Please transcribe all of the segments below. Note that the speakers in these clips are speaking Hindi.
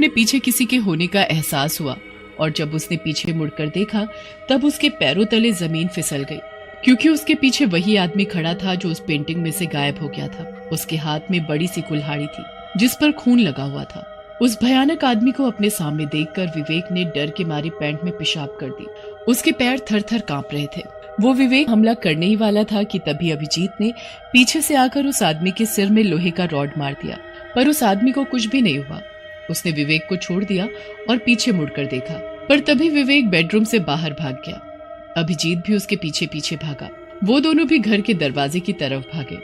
अपने पीछे किसी के होने का एहसास हुआ और जब उसने पीछे मुड़कर देखा तब उसके पैरों तले जमीन फिसल गई, क्योंकि उसके पीछे वही आदमी खड़ा था जो उस पेंटिंग में से गायब हो गया था। उसके हाथ में बड़ी सी कुल्हाड़ी थी जिस पर खून लगा हुआ था। उस भयानक आदमी को अपने सामने देखकर विवेक ने डर के मारे पैंट में पेशाब कर दी। उसके पैर थर थर कांप रहे थे। वो विवेक हमला करने ही वाला था कि तभी अभिजीत ने पीछे से आकर उस आदमी के सिर में लोहे का रॉड मार दिया, पर उस आदमी को कुछ भी नहीं हुआ। उसने विवेक को छोड़ दिया और पीछे मुड़कर देखा, पर तभी विवेक बेडरूम से बाहर भाग गया। अभिजीत भी उसके पीछे पीछे भागा। वो दोनों भी घर के दरवाजे की तरफ भागे।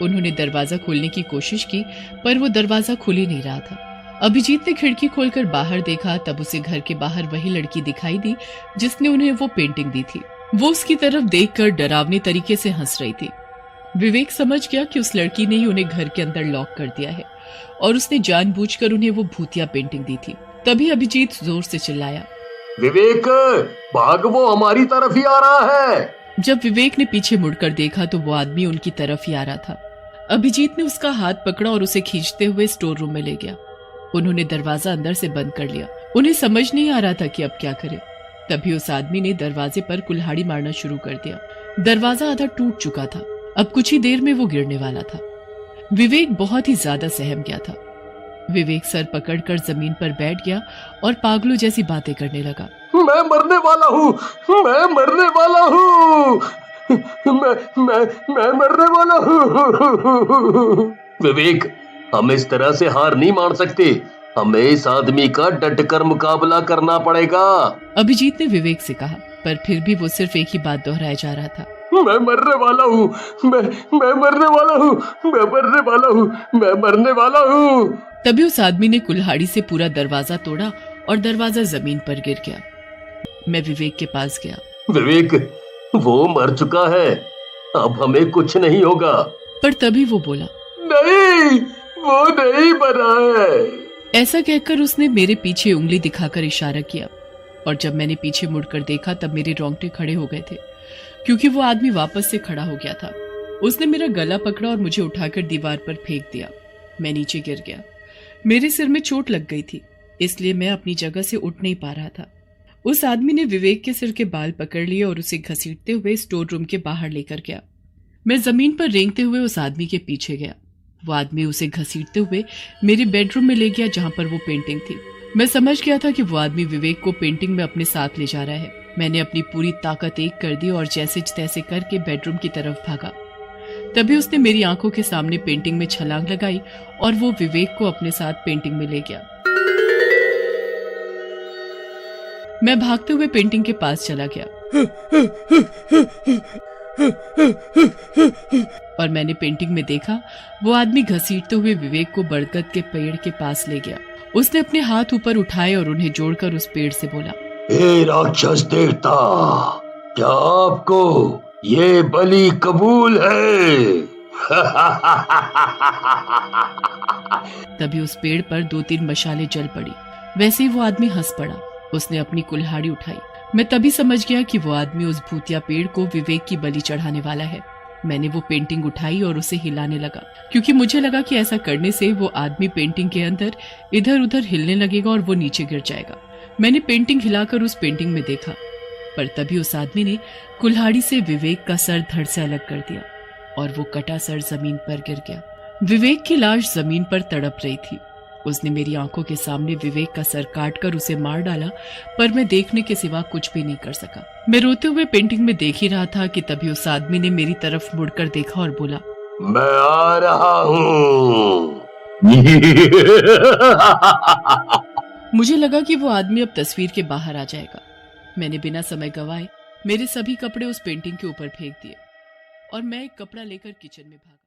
उन्होंने दरवाजा खोलने की कोशिश की, पर वो दरवाजा खुल ही नहीं रहा था। अभिजीत ने खिड़की खोलकर बाहर देखा, तब उसे घर के बाहर वही लड़की दिखाई दी जिसने उन्हें वो पेंटिंग दी थी। वो उसकी तरफ देखकर डरावने तरीके से हंस रही थी। विवेक समझ गया कि उस लड़की ने ही उन्हें घर के अंदर लॉक कर दिया है और उसने जानबूझकर उन्हें वो भूतिया पेंटिंग दी थी। तभी अभिजीत जोर से चिल्लाया, विवेक भाग, वो हमारी तरफ ही आ रहा है। जब विवेक ने पीछे मुड़कर देखा तो वो आदमी उनकी तरफ ही आ रहा था। अभिजीत ने उसका हाथ पकड़ा और उसे खींचते हुए स्टोर रूम में ले गया। उन्होंने दरवाजा अंदर से बंद कर लिया। उन्हें समझ नहीं आ रहा था कि अब क्या करे। तभी उस आदमी ने दरवाजे पर कुल्हाड़ी मारना शुरू कर दिया। दरवाजा आधा टूट चुका था। अब कुछ ही देर में वो गिरने वाला था। विवेक बहुत ही ज्यादा सहम गया था। विवेक सर पकड़कर जमीन पर बैठ गया और पागलों जैसी बातें करने लगा। मैं मरने वाला हूँ, मैं मरने वाला हूँ, मैं मरने वाला हूँ। विवेक, हम इस तरह से हार नहीं मान सकते। हमें इस आदमी का डटकर मुकाबला करना पड़ेगा। अभिजीत ने विवेक से कहा, पर फिर भी वो सिर्फ एक ही बात दोहराया जा रहा था। मैं मरने वाला हूँ, मैं मरने वाला हूँ, मैं मरने वाला हूँ, मैं मरने वाला हूँ। तभी उस आदमी ने कुल्हाड़ी से पूरा दरवाजा तोड़ा और दरवाजा जमीन पर गिर गया। मैं विवेक के पास गया। विवेक, वो मर चुका है, अब हमें कुछ नहीं होगा। पर तभी वो बोला, नहीं, वो नहीं मरा है। ऐसा कहकर उसने मेरे पीछे उंगली दिखाकर इशारा किया और जब मैंने पीछे मुड़कर देखा तब मेरे रोंगटे खड़े हो गए थे, क्योंकि वो आदमी वापस से खड़ा हो गया था। उसने मेरा गला पकड़ा और मुझे उठाकर दीवार पर फेंक दिया। मैं नीचे गिर गया। मेरे सिर में चोट लग गई थी, इसलिए मैं अपनी जगह से उठ नहीं पा रहा था। उस आदमी ने विवेक के सिर के बाल पकड़ लिए और उसे घसीटते हुए स्टोर रूम के बाहर लेकर गया। मैं जमीन पर रेंगते हुए उस आदमी के पीछे गया। वो आदमी उसे घसीटते हुए मेरे बेडरूम में ले गया जहां पर वो पेंटिंग थी। मैं समझ गया था कि वो आदमी विवेक को पेंटिंग में अपने साथ ले जा रहा है। मैंने अपनी पूरी ताकत एक कर दी और जैसे तैसे करके बेडरूम की तरफ भागा। तभी उसने मेरी आंखों के सामने पेंटिंग में छलांग लगाई और वो विवेक को अपने साथ पेंटिंग में ले गया। मैं भागते हुए पेंटिंग के पास चला गया और मैंने पेंटिंग में देखा वो आदमी घसीटते हुए विवेक को बरगद के पेड़ के पास ले गया। उसने अपने हाथ ऊपर उठाए और उन्हें जोड़कर उस पेड़ से बोला, हे राक्षस देवता, क्या आपको ये बलि कबूल है? तभी उस पेड़ पर 2-3 मशालें जल पड़ी। वैसे ही वो आदमी हंस पड़ा। उसने अपनी कुल्हाड़ी उठाई। मैं तभी समझ गया कि वो आदमी उस भूतिया पेड़ को विवेक की बलि चढ़ाने वाला है। मैंने वो पेंटिंग उठाई और उसे हिलाने लगा, क्योंकि मुझे लगा कि ऐसा करने से वो आदमी पेंटिंग के अंदर इधर उधर हिलने लगेगा और वो नीचे गिर जाएगा। मैंने पेंटिंग हिलाकर उस पेंटिंग में देखा, पर तभी उस आदमी ने कुल्हाड़ी से विवेक का सर धड़ से अलग कर दिया और वो कटा सर जमीन पर गिर गया। विवेक की लाश जमीन पर तड़प रही थी। उसने मेरी आंखों के सामने विवेक का सर काटकर उसे मार डाला, पर मैं देखने के सिवा कुछ भी नहीं कर सका। मैं रोते हुए पेंटिंग में देख ही रहा था कि तभी उस आदमी ने मेरी तरफ मुड़कर देखा और बोला, मैं आ रहा हूँ। मुझे लगा कि वो आदमी अब तस्वीर के बाहर आ जाएगा। मैंने बिना समय गवाए मेरे सभी कपड़े उस पेंटिंग के ऊपर फेंक दिए और मैं एक कपड़ा लेकर किचन में भागा।